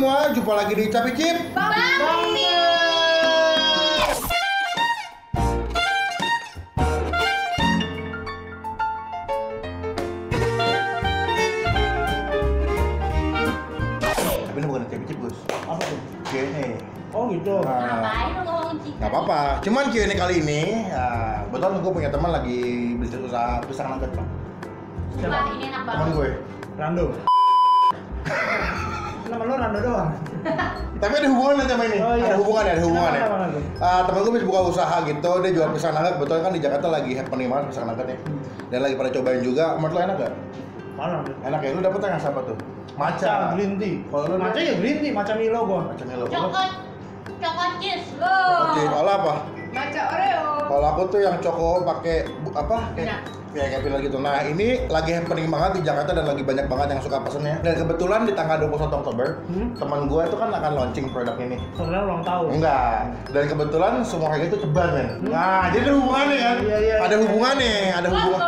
semua, jumpa lagi di Capi Cip Bangti. Tapi ini bukan Capi Cip, Gus. Apa tuh? Q&A. Oh gitu. Ngapain lu ngomong Cika? Gak apa-apa, cuman Q&A kali ini betul gue punya teman lagi usaha pisang nugget, Bang. Wah, ini enak Teman banget. gue. Rando. Nama lu Rando doang. Tapi ada hubungannya sama ini. Oh, iya. Ada hubungannya. Kenapa, Rando? Temen gue bisa buka usaha gitu, dia jual pisang nugget. Betul kan di Jakarta lagi happening banget pisang nugget ya. Dan lagi pada cobain juga. Menurut lo enak gak? Mana? Enak ya? Lu dapet yang apa tuh? Matcha green tea. Kalau lu Matcha ya green tea, matcha Milo gua. Macam Milo. Coklat cheese. Oke, kalau apa? Baca Oreo. Kalau aku tuh yang coko pakai apa? Kayak filler gitu. Nah, ini lagi happening banget di Jakarta dan lagi banyak banget yang suka pesennya. Dan kebetulan di tanggal 21 Oktober, teman gue itu kan akan launching produk ini. Saudara ulang tahun. Enggak. Dan kebetulan semua harga itu ceban kan. Nah, jadi ada hubungannya kan? Iya. Ada hubungannya, ada hubungan.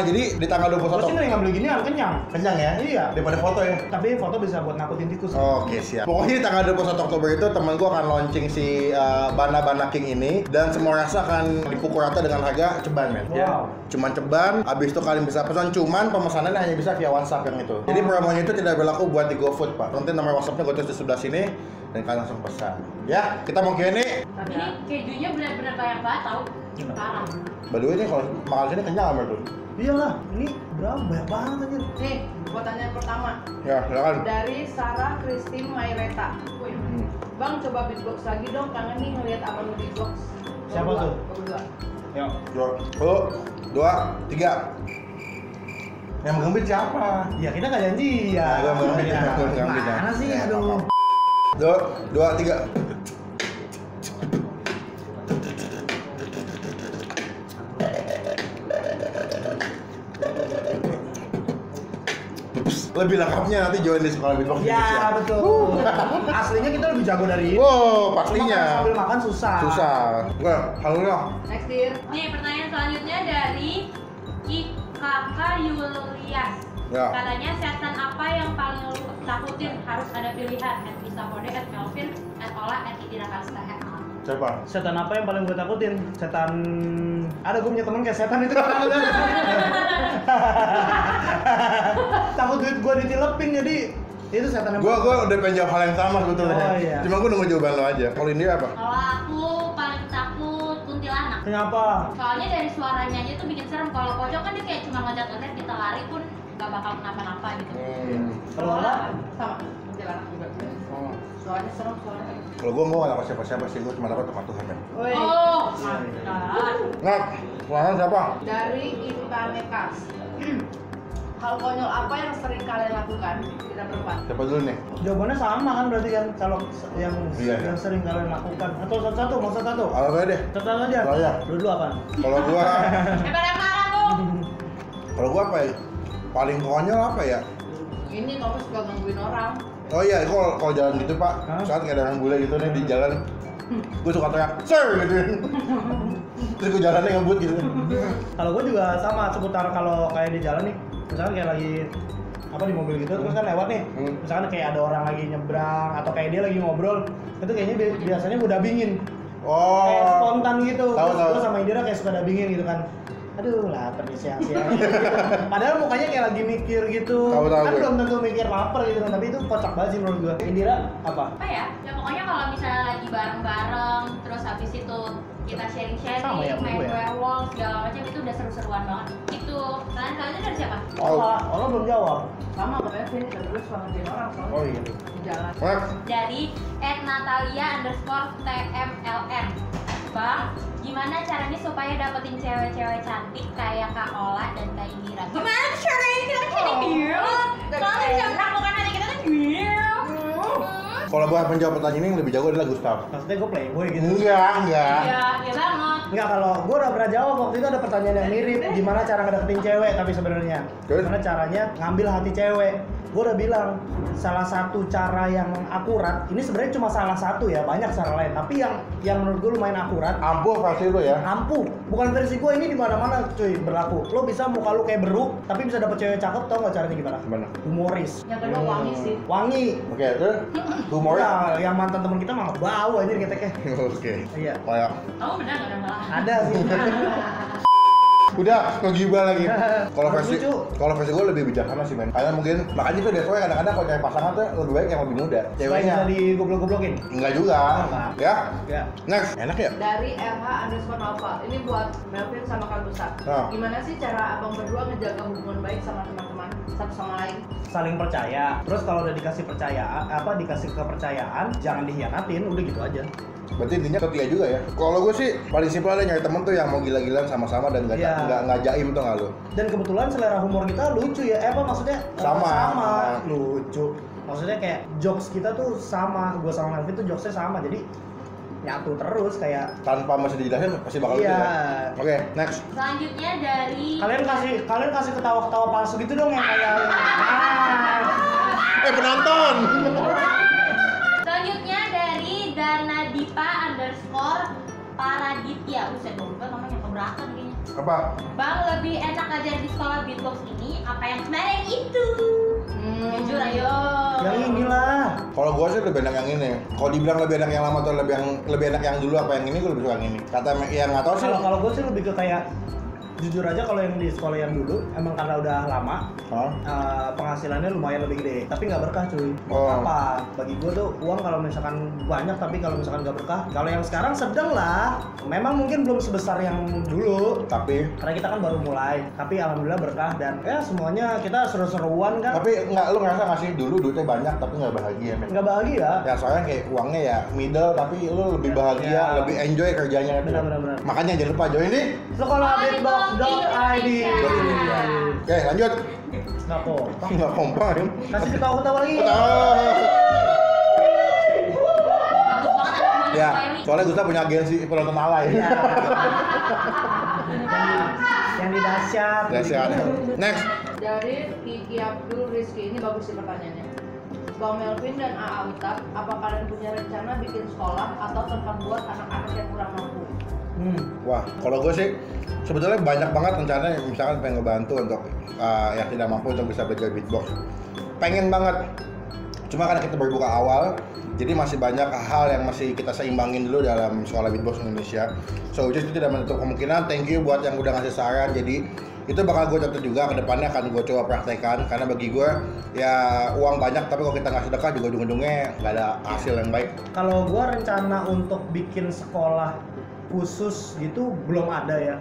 Jadi di tanggal 21 Gua sih Oktober nggak beli gini kenyang. kenyang ya? Iya. Daripada foto ya. Tapi foto bisa buat nakutin tikus. Oke, siap. Pokoknya di tanggal 21 Oktober itu temen gue akan launching si Bana King ini dan semua rasa akan dipukul rata dengan harga ceban, men. Wow. Cuman ceban, habis itu kalian bisa pesan, cuman pemesanannya hanya bisa via WhatsApp yang itu. Jadi promonya itu tidak berlaku buat di GoFood, Pak. Nanti nomor WhatsAppnya gue tulis di sebelah sini dan kalian langsung pesan. Ya, kita mau Q&A. Tapi ini kejunya benar-benar banyak banget tau. Parah. By the way nih kalau makan sini kenyang nggak tuh? Iyalah, ini berapa banyak banget aja. Nih, pertanyaan pertama Ya, silakan. dari Sarah Christine Maireta. Wih, Bang coba beatbox lagi dong, kangen nih ngeliat abang lu beatbox. Siapa tuh? Berdua. Yuk. 1, 2, 3. Yang menggembit siapa? Ya kita nggak janji ya. Nah, gua menggembit, Ya, gua menggembit, ya. Mana sih? Ya, Aduh. 2, 3. Lebih lengkapnya nanti join di sekolah beatbox. Ya betul. Aslinya kita lebih jago dari ini. Wow, Cuma pastinya. kalau sambil makan susah. Susah. Gue, halo ya. Next dear. Nih pertanyaan selanjutnya dari IKK Yulias. Ya. Katanya setan apa yang paling lu takutin? Harus ada pilihan. Bisa Kode, Melvin, Ola, Idina Kasta, Siapa? Setan apa yang paling gue takutin? Setan... Ada gue punya temen kayak setan itu. Takut duit gue ditilepin jadi itu setan yang... Gue udah pengen jawab hal yang sama sebetulnya. Oh, iya. Cuma gue nunggu jawaban lo aja. Kalau ini apa? Kalau aku paling takut kuntilanak. Kenapa? Soalnya dari suaranya aja tuh bikin serem. Kalau pocong kan dia kayak cuma loncat-loncat, kita lari pun gak bakal kenapa-napa gitu. Kalau Ola? Sama, jalanan juga. Suaranya serem, suaranya. Kalau gue gak takut siapa-siapa sih, gue cuma takut sama Tuhan ya. Woi, Oh, Nah, pelanggan siapa? dari Intanekas. Hal konyol apa yang sering kalian lakukan? Kita berempat. Siapa dulu nih? Jawabannya sama kan berarti kan kalau yang Iya, yang iya. sering kalian lakukan atau satu-satu, mau satu-satu? Halo gue deh. Satu aja. Halo ya. Dulu apa? Kalau gue, lempar-lemparan lu. apa ya? Paling konyol apa ya? Ini kamu suka gangguin orang. Oh iya, kalau jalan gitu Pak, Hah? saat nggak ada orang bule gitu nih di jalan, gue suka teriak, sir gitu. Terus gue jalannya ngebut gitu. Kalau gue juga sama seputar kalau kayak di jalan nih, misalkan kayak lagi apa di mobil gitu, terus kan lewat nih, misalkan kayak ada orang lagi nyebrang atau kayak dia lagi ngobrol, itu kayaknya biasanya gue dabingin, kayak Oh. spontan gitu. Tahu, Terus tahu. gue sama Indira kayak suka dabingin gitu kan. Aduh lapar nih siang-siang gitu. Padahal mukanya kayak lagi mikir gitu. Tahu, Kan gue. belum tentu mikir lapar gitu kan, tapi itu kocak banget sih menurut gue. Indira apa? Apa ya? Ya pokoknya kalau misalnya lagi bareng-bareng, terus habis itu kita Sama sharing-sharing, ya, main gue ya. werewolf, segala macam itu udah seru-seruan banget. Itu kalian dari siapa? Ola belum jawab. Sama katanya Vin, terus suka ngerjain orang soalnya. Oh iya. Di jalan. Next. Dari @natalia_tmln. Bang, gimana caranya supaya dapetin cewek-cewek cantik kayak Kak Ola dan Kak Indira? Gimana caranya kita jadi girl? Kalau bisa menaklukkan hati kita tuh girl. Kalau buat menjawab pertanyaan ini yang lebih jago adalah Gustav. Maksudnya gue playboy gitu. Enggak. Iya, iya banget. Enggak, kalau gue udah pernah jawab waktu itu ada pertanyaan yang mirip, gimana cara ngedeketin cewek tapi sebenarnya Terus? gimana caranya ngambil hati cewek. Gue udah bilang salah satu cara yang akurat, ini sebenarnya cuma salah satu ya, banyak cara lain, tapi yang menurut gue lumayan akurat. Ampuh pasti lu ya. Ampuh, bukan versi gue, ini di mana-mana cuy berlaku. Lo bisa muka lu kayak beruk, tapi bisa dapet cewek cakep, tau nggak caranya gimana? Gimana? Humoris. Yang kedua wangi sih. Wangi. Oke, terus humor. Nah, yang mantan temen kita mah bau aja keteknya. Oke. Iya. Kayak Kamu benar nggak ada malah? Ada sih. udah ngegibah lagi. Kalau Harus versi lucu. gue lebih bijaksana sih men. Karena mungkin makanya tuh that's why kadang-kadang kalau cari pasangan tuh lebih baik yang lebih muda. Supaya Ceweknya bisa digoblok-goblokin. enggak juga. Enggak. Ya. Ya. Next. Enak ya? Dari RH_Naufal. Ini buat Melvin sama Kang Gustaf. Ah. Gimana sih cara abang berdua ngejaga hubungan baik sama teman-teman satu sama lain? Saling percaya. Terus kalau udah dikasih dikasih kepercayaan, jangan dihianatin, udah gitu aja. Berarti intinya setia juga ya. Kalau gue sih paling simpel aja nyari temen tuh yang mau gila-gilaan sama-sama dan nggak Iya. nggak jaim tuh nggak lu. Dan kebetulan selera humor kita lucu ya. Maksudnya Sama. lucu. Maksudnya kayak jokes kita tuh sama. Gua sama Melvin tuh jokesnya sama. Jadi nyatu terus kayak. Tanpa mesti dijelasin pasti bakal lucu Iya. ya. Oke, next. Selanjutnya dari Kalian kasih ketawa-ketawa palsu gitu dong yang kayak. Penonton. Selanjutnya dari Danadipa_Paraditya. Buset, gue lupa namanya keberatan kayaknya. Apa? Bang, lebih enak ajar di sekolah beatbox ini apa yang kemarin itu? Jujur ayo. Yang inilah. Kalau gue sih lebih enak yang ini. Kalau dibilang lebih enak yang lama atau lebih enak yang dulu apa yang ini, gue lebih suka yang ini. Kata yang nggak tahu sih. Kalau gue sih lebih ke kayak jujur aja kalau yang di sekolah yang dulu emang karena udah lama Hah? penghasilannya lumayan lebih gede tapi nggak berkah cuy. Oh. Apa bagi gue tuh uang kalau misalkan banyak tapi kalau misalkan nggak berkah. Kalau yang sekarang sedang lah, memang mungkin belum sebesar yang dulu Tapi karena kita kan baru mulai, tapi alhamdulillah berkah dan ya semuanya kita seru-seruan kan. nggak lu ngerasa nggak sih dulu duitnya banyak tapi nggak bahagia men? Nggak bahagia. Ya soalnya kayak uangnya ya middle tapi lu lebih bahagia, Ya. lebih enjoy kerjanya. Benar. Makanya jangan lupa join nih. Sekolahbeatbox.id. Oke, lanjut. Nggak kompak. Nggak kompak ya. Kasih ketawa-ketawa lagi. Bagus banget aku mau Ya, nyobain nih. soalnya Gustav punya agensi penonton alay. Iya. Yang di dahsyat. Dahsyat. Next. Dari Kiki Abdul Rizky, ini bagus sih pertanyaannya. Bang Melvin dan AA Utap, apa kalian punya rencana bikin sekolah atau tempat buat anak-anak yang kurang mampu? Wah, kalau gue sih sebetulnya banyak banget rencana misalkan pengen ngebantu untuk yang tidak mampu untuk bisa belajar beatbox. Pengen banget. Cuma karena kita berbuka awal, jadi masih banyak hal yang masih kita seimbangin dulu dalam sekolah beatbox Indonesia. So, itu tidak menutup kemungkinan. Thank you buat yang udah ngasih saran. Jadi itu bakal gue catat juga, kedepannya akan gue coba praktekkan. Karena bagi gue ya uang banyak, tapi kalau kita nggak sedekah juga ujung-ujungnya nggak ada hasil yang baik. Kalau gua rencana untuk bikin sekolah khusus gitu belum ada ya.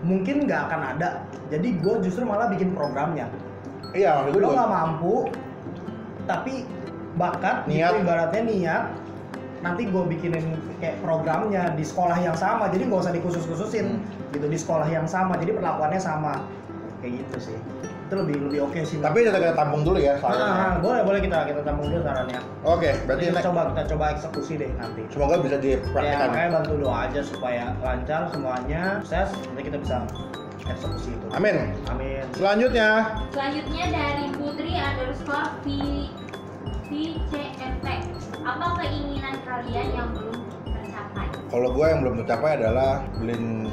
Mungkin nggak akan ada. Jadi gua justru malah bikin programnya. Iya, maksud gue Lo juga. nggak mampu, tapi bakat, Niat. gitu, ibaratnya niat. Nanti gue bikinin kayak programnya di sekolah yang sama, jadi nggak usah dikhusus-khususin gitu di sekolah yang sama, jadi perlakuannya sama kayak gitu sih. Itu lebih oke sih. Tapi kita tampung dulu ya sarannya. boleh kita tampung dulu sarannya. Oke, berarti Kita next. coba eksekusi deh nanti. Semoga bisa Ya dipraktekkan. makanya bantu doa aja supaya lancar semuanya, sukses, nanti kita bisa eksekusi itu. Amin. Amin. Selanjutnya, Selanjutnya dari Putri_VCRT. Apa keinginan kalian yang belum tercapai? kalau gue yang belum tercapai adalah beliin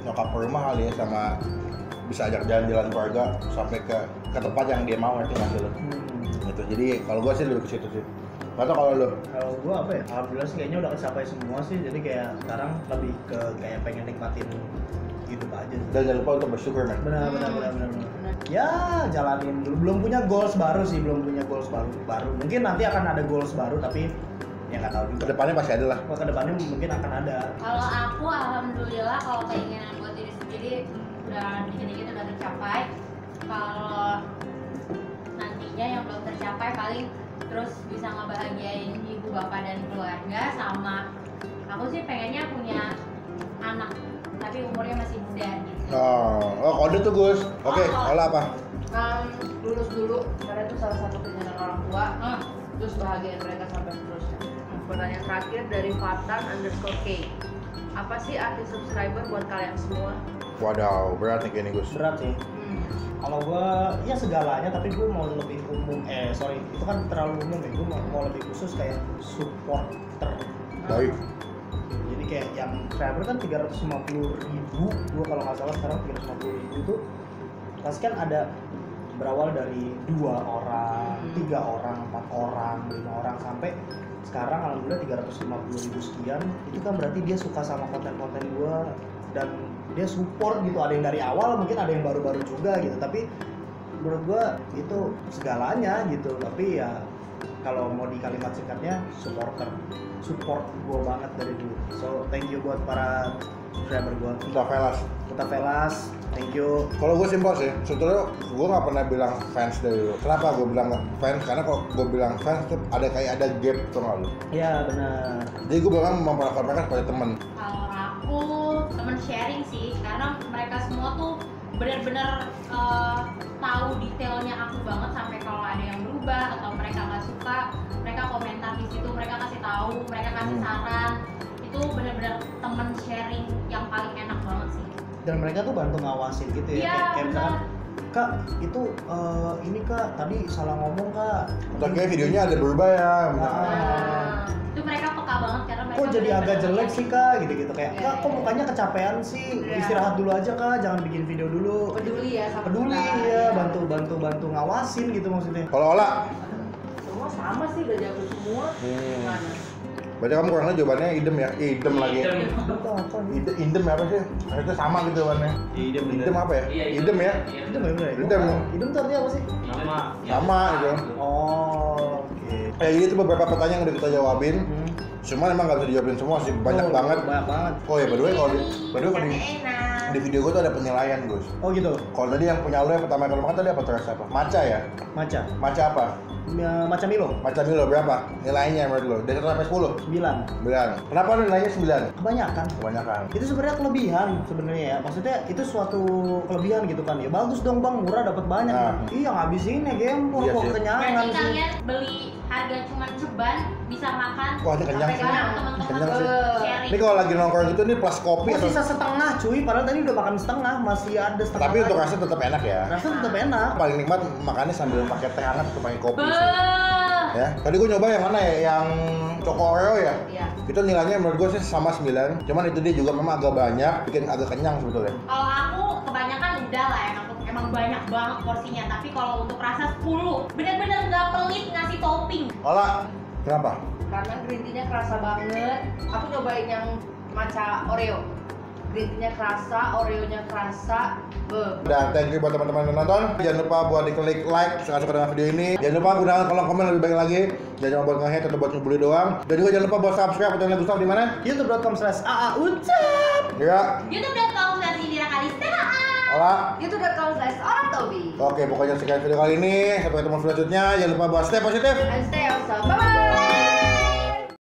nyokap ke rumah kali ya, sama bisa ajak jalan-jalan keluarga sampai ke tempat yang dia mau, ngerti nggak sih lo? Gitu. Jadi kalau gue sih lebih ke situ sih. Nggak tau kalau lo? Kalau gua apa ya? Alhamdulillah sih kayaknya udah kecapai semua sih. Jadi kayak sekarang lebih ke kayak pengen nikmatin hidup aja. Dan jangan lupa untuk bersyukur men. Benar. Ya jalanin dulu. Belum punya goals baru sih, baru. Mungkin nanti akan ada goals baru tapi ya nggak tahu juga. Kedepannya pasti ada lah. Wah, kedepannya mungkin akan ada. Kalau aku alhamdulillah kalau keinginan buat diri sendiri udah dikit-dikit udah tercapai. Kalau nantinya yang belum tercapai paling terus bisa ngebahagiain ibu bapak dan keluarga, sama aku sih pengennya punya anak tapi umurnya masih muda gitu. Oh kode tuh Gus. Oke, Oh. kalau apa? Lulus dulu, karena itu salah satu keinginan orang tua. terus bahagiain mereka sampai seterusnya. Pertanyaan terakhir dari Fatan_K. Apa sih arti subscriber buat kalian semua? Wadaw, berat nih kayaknya Gus. Berat sih. Kalau gua ya segalanya, tapi gua mau lebih umum. Itu kan terlalu umum ya. Gua mau lebih khusus kayak supporter. Baik. Jadi kayak yang subscriber kan 350.000, gua kalau nggak salah sekarang 350.000 itu pasti kan ada berawal dari 2 orang, 3 orang, 4 orang, 5 orang sampai sekarang alhamdulillah 350.000 sekian. Itu kan berarti dia suka sama konten-konten gua dan dia support gitu. Ada yang dari awal, mungkin ada yang baru-baru juga gitu, tapi menurut gua itu segalanya gitu. Tapi ya kalau mau di kalimat singkatnya support gua banget dari dulu. So thank you buat para subscriber gua. Kita Velas, thank you. Kalau gue simpel sih, sebetulnya gue nggak pernah bilang fans dari dulu. Kenapa gue bilang fans? Karena kalau gue bilang fans tuh ada kayak ada gap tuh nggak lu? Iya benar. Jadi gue bilang memperlakukan mereka sebagai teman. Kalau aku temen sharing sih, karena mereka semua tuh benar-benar tahu detailnya aku banget, sampai kalau ada yang berubah atau mereka nggak suka, mereka komentar di situ, mereka kasih tahu, mereka kasih saran. Itu benar-benar temen sharing yang paling enak banget sih. Dan mereka tuh bantu ngawasin gitu ya. Iya, Kayak misalkan, Kak, itu ini Kak, tadi salah ngomong Kak. Atau kayak videonya ada berubah ya. Itu mereka peka banget karena mereka Kok jadi agak benar-benar jelek sih Kak, gitu-gitu kayak. Iya, Kak, kok iya. mukanya kecapean sih? Iya. Istirahat dulu aja Kak, jangan bikin video dulu. Peduli ya sama Peduli kita. ya, bantu ngawasin gitu maksudnya. Kalau Ola, Semua sama sih, udah jago semua. Gimana? berarti kamu kurang lebih jawabannya idem ya? Idem lagi. Itu apa? Idem apa sih? Itu sama gitu jawabannya. Idem apa ya? Iya, Idem ya? Itu bener ya? Idem. Idem tuh artinya apa sih? Sama gitu. Oh, oke. Jadi itu beberapa pertanyaan yang udah kita jawabin. Cuma emang nggak bisa dijawabin semua sih, banyak Oh, banget. Banyak banget. Oh ya, by the way kalau di enak. di video gue tuh ada penilaian Gus. Oh gitu. Kalau tadi yang punya lu yang pertama kali makan tadi apa terasa apa? Maca ya? Maca. Maca apa? Macam Milo. Maca Milo berapa? Nilainya menurut lu? Dari 1 sampai 10? 9. 9. Kenapa lu nilainya 9? Kebanyakan. Kebanyakan. Itu sebenarnya kelebihan sebenarnya ya. Maksudnya itu suatu kelebihan gitu kan. Ya bagus dong Bang, murah dapat banyak. Nah. Iya ngabisin ya gempur Iya kok sih. kenyangan Berarti sih. kalian beli harga cuma ceban bisa makan Wah, ini kenyang sampai sih. kenyang, teman-teman Kenyang sih. sharing. Ini kalau lagi nongkrong gitu nih plus kopi Oh, atau sisa setengah cuy, padahal tadi udah makan setengah, masih ada setengah. tapi untuk lagi. rasa tetap enak ya. Rasa tetap enak. Paling nikmat makannya sambil pakai teh hangat atau pakai kopi sih. Beuh. Ya. Tadi gue nyoba yang mana ya? Yang Choco Oreo ya? Iya. Itu nilainya menurut gue sih sama 9. Cuman itu dia juga memang agak banyak, bikin agak kenyang sebetulnya. Kalau aku kebanyakan udah lah, emang banyak banget porsinya. Tapi kalau untuk rasa 10, bener-bener nggak pelit ngasih topping. Olah, kenapa? Karena green tea-nya kerasa banget. Aku nyobain yang matcha Oreo. Green tea-nya kerasa, Oreo-nya kerasa. Dan thank you buat teman-teman yang nonton. Jangan lupa buat diklik like, suka-suka dengan video ini. Jangan lupa gunakan kolom komen lebih baik lagi. Jangan cuma buat nge-hate atau buat ngebully doang. Dan juga jangan lupa buat subscribe channel Gustaf di mana? youtube.com/aaucap. Ya. youtube.com/indirakalista. Olah. youtube.com/orangtobi. Oke, pokoknya sekian video kali ini. Sampai ketemu video selanjutnya. Jangan lupa buat stay positif. And stay awesome. Bye-bye.